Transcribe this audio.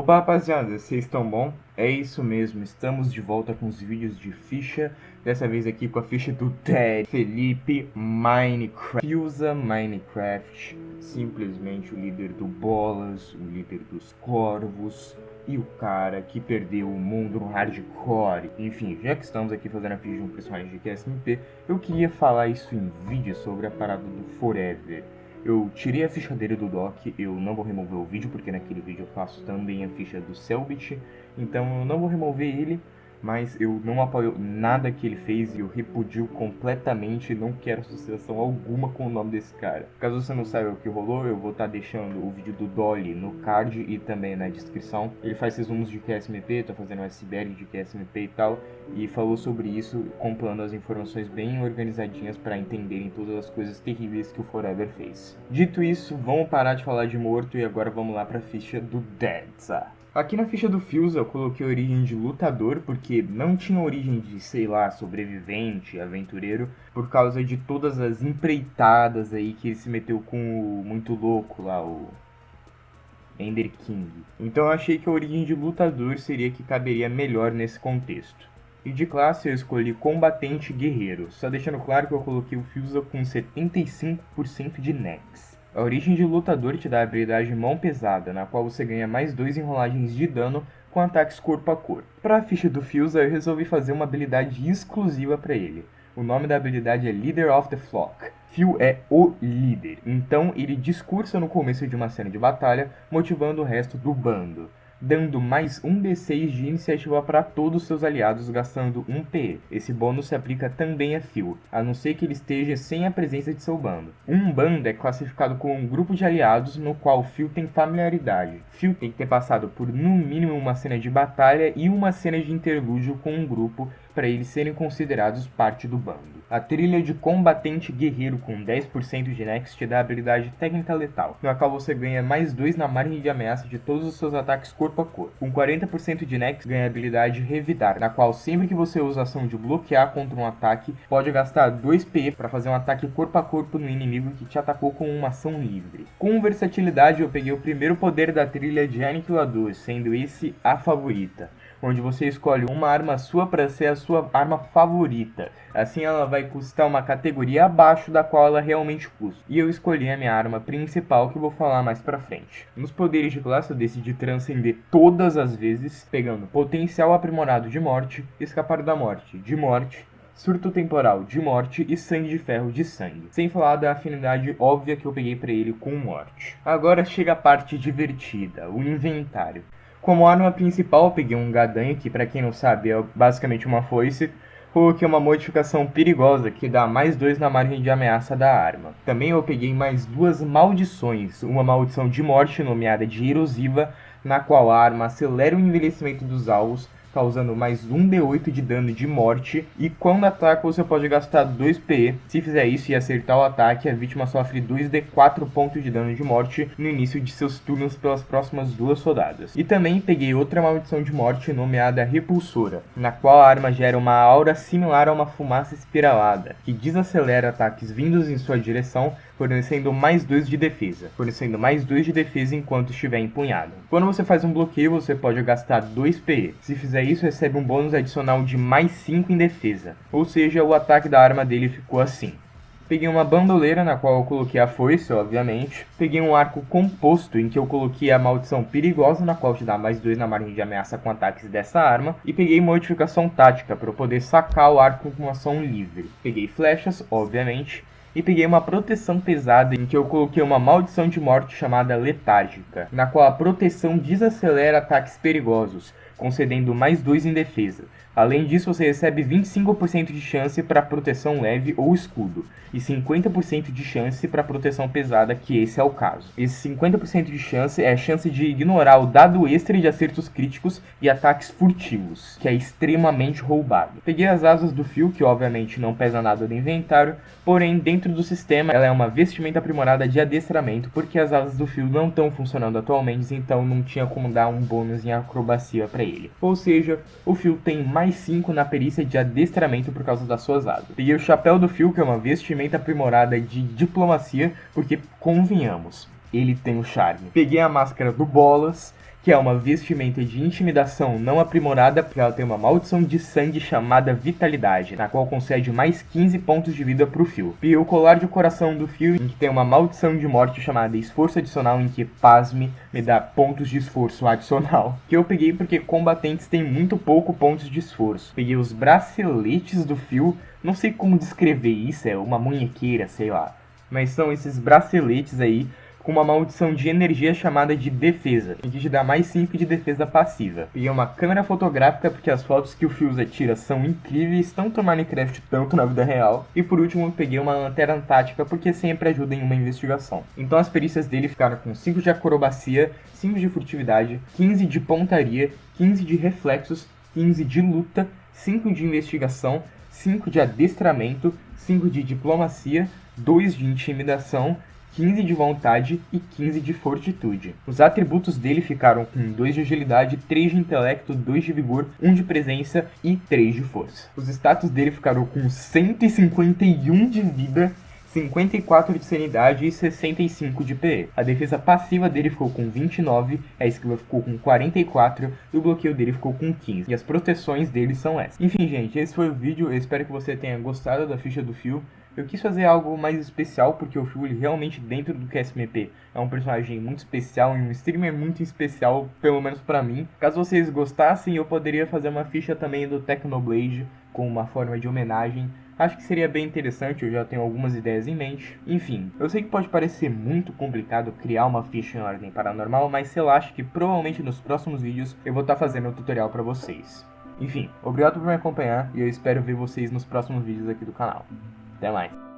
Opa, rapaziada, vocês estão bom? É isso mesmo, estamos de volta com os vídeos de ficha, dessa vez aqui com a ficha do Ted Felipe Minecraft. Fusa Minecraft, simplesmente o líder do Bolas, o líder dos Corvos e o cara que perdeu o mundo no hardcore. Enfim, já que estamos aqui fazendo a ficha de um personagem de QSMP, eu queria falar isso em vídeo sobre a parada do Forever. Eu tirei a ficha dele do dock, eu não vou remover o vídeo, porque naquele vídeo eu faço também a ficha do Selbit, então eu não vou remover ele, mas eu não apoio nada que ele fez e eu repudio completamente, não quero associação alguma com o nome desse cara. Caso você não saiba o que rolou, eu vou estar deixando o vídeo do Dolly no card e também na descrição. Ele faz resumos de QSMP, tá fazendo um SBR de QSMP e tal, e falou sobre isso, compilando as informações bem organizadinhas para entenderem todas as coisas terríveis que o Forever fez. Dito isso, vamos parar de falar de morto e agora vamos lá para a ficha do Deadza. Aqui na ficha do Fusa eu coloquei a origem de lutador, porque não tinha origem de, sei lá, sobrevivente, aventureiro, por causa de todas as empreitadas aí que ele se meteu com o muito louco lá, o Ender King. Então eu achei que a origem de lutador seria que caberia melhor nesse contexto. E de classe eu escolhi combatente guerreiro, só deixando claro que eu coloquei o Fusa com 75% de Nex. A origem de lutador te dá a habilidade mão pesada, na qual você ganha mais 2 em rolagens de dano com ataques corpo a corpo. Para a ficha do Fusa eu resolvi fazer uma habilidade exclusiva para ele. O nome da habilidade é Leader of the Flock. Phil é o líder, então ele discursa no começo de uma cena de batalha, motivando o resto do bando, dando mais 1d6 de iniciativa para todos os seus aliados, gastando 1 PE. Esse bônus se aplica também a Phil, a não ser que ele esteja sem a presença de seu bando. Um bando é classificado como um grupo de aliados no qual Phil tem familiaridade. Phil tem que ter passado por no mínimo uma cena de batalha e uma cena de interlúdio com um grupo para eles serem considerados parte do bando. A trilha de combatente guerreiro com 10% de Nex te dá a habilidade técnica letal, na qual você ganha mais 2 na margem de ameaça de todos os seus ataques corpo a corpo. Com 40% de Nex ganha a habilidade revidar, na qual sempre que você usa a ação de bloquear contra um ataque, pode gastar 2 PE para fazer um ataque corpo a corpo no inimigo que te atacou com uma ação livre. Com versatilidade eu peguei o primeiro poder da trilha de Aniquilador, sendo esse a favorita, onde você escolhe uma arma sua para ser a sua arma favorita. Assim ela vai custar uma categoria abaixo da qual ela realmente custa. E eu escolhi a minha arma principal, que eu vou falar mais pra frente. Nos poderes de classe eu decidi transcender todas as vezes, pegando potencial aprimorado de morte, escapar da morte de morte, surto temporal de morte e sangue de ferro de sangue. Sem falar da afinidade óbvia que eu peguei pra ele com morte. Agora chega a parte divertida, o inventário. Como arma principal eu peguei um Gadanha, que pra quem não sabe é basicamente uma foice. Coloquei uma modificação perigosa que dá mais 2 na margem de ameaça da arma. Também eu peguei mais 2 maldições, uma maldição de morte nomeada de erosiva, na qual a arma acelera o envelhecimento dos alvos, causando mais 1d8 de dano de morte, e quando ataca você pode gastar 2 PE. Se fizer isso e acertar o ataque, a vítima sofre 2d4 pontos de dano de morte no início de seus turnos pelas próximas 2 rodadas. E também peguei outra maldição de morte nomeada Repulsora, na qual a arma gera uma aura similar a uma fumaça espiralada, que desacelera ataques vindos em sua direção, fornecendo mais 2 de defesa, enquanto estiver empunhado. Quando você faz um bloqueio, você pode gastar 2 PE. Se fizer isso, recebe um bônus adicional de mais 5 em defesa, ou seja, o ataque da arma dele ficou assim. Peguei uma bandoleira, na qual eu coloquei a foice, obviamente. Peguei um arco composto, em que eu coloquei a maldição perigosa, na qual te dá mais 2 na margem de ameaça com ataques dessa arma. E peguei modificação tática, para eu poder sacar o arco com uma ação livre. Peguei flechas, obviamente. E peguei uma proteção pesada, em que eu coloquei uma maldição de morte chamada letárgica, na qual a proteção desacelera ataques perigosos, concedendo mais 2 em defesa. Além disso, você recebe 25% de chance para proteção leve ou escudo, e 50% de chance para proteção pesada, que esse é o caso. Esse 50% de chance é a chance de ignorar o dado extra de acertos críticos e ataques furtivos, que é extremamente roubado. Peguei as asas do Phil, que obviamente não pesa nada no inventário, porém dentro do sistema ela é uma vestimenta aprimorada de adestramento, porque as asas do Phil não estão funcionando atualmente, então não tinha como dar um bônus em acrobacia para ele. Ou seja, o Phil tem mais 5 na perícia de adestramento por causa das suas asas. Peguei o chapéu do Phil, que é uma vestimenta aprimorada de diplomacia, porque convenhamos, ele tem o charme. Peguei a máscara do Bolas, que é uma vestimenta de intimidação não aprimorada, porque ela tem uma maldição de sangue chamada Vitalidade, na qual concede mais 15 pontos de vida pro Phil. E o colar de coração do Phil, em que tem uma maldição de morte chamada Esforço Adicional, em que, pasme, me dá pontos de esforço adicional. Que eu peguei porque combatentes têm muito pouco pontos de esforço. Peguei os braceletes do Phil, não sei como descrever isso, é uma munhequeira, sei lá. Mas são esses braceletes aí, com uma maldição de energia chamada de defesa, em que te dá mais 5 de defesa passiva. Peguei uma câmera fotográfica porque as fotos que o Fuse tira são incríveis, tanto no Minecraft quanto na vida real. E por último eu peguei uma lanterna tática porque sempre ajuda em uma investigação. Então as perícias dele ficaram com 5 de acrobacia, 5 de furtividade, 15 de pontaria, 15 de reflexos, 15 de luta, 5 de investigação, 5 de adestramento, 5 de diplomacia, 2 de intimidação, 15 de vontade e 15 de fortitude. Os atributos dele ficaram com 2 de agilidade, 3 de intelecto, 2 de vigor, 1 de presença e 3 de força. Os status dele ficaram com 151 de vida, 54 de sanidade e 65 de PE. A defesa passiva dele ficou com 29, a esquiva ficou com 44 e o bloqueio dele ficou com 15. E as proteções dele são essas. Enfim, gente, esse foi o vídeo. Eu espero que você tenha gostado da ficha do Phil. Eu quis fazer algo mais especial porque o Phil, ele realmente, dentro do QSMP, é um personagem muito especial e um streamer muito especial, pelo menos pra mim. Caso vocês gostassem, eu poderia fazer uma ficha também do Technoblade com uma forma de homenagem. Acho que seria bem interessante, eu já tenho algumas ideias em mente. Enfim, eu sei que pode parecer muito complicado criar uma ficha em ordem paranormal, mas relaxa que provavelmente nos próximos vídeos eu vou estar fazendo o tutorial pra vocês. Enfim, obrigado por me acompanhar e eu espero ver vocês nos próximos vídeos aqui do canal. Até mais.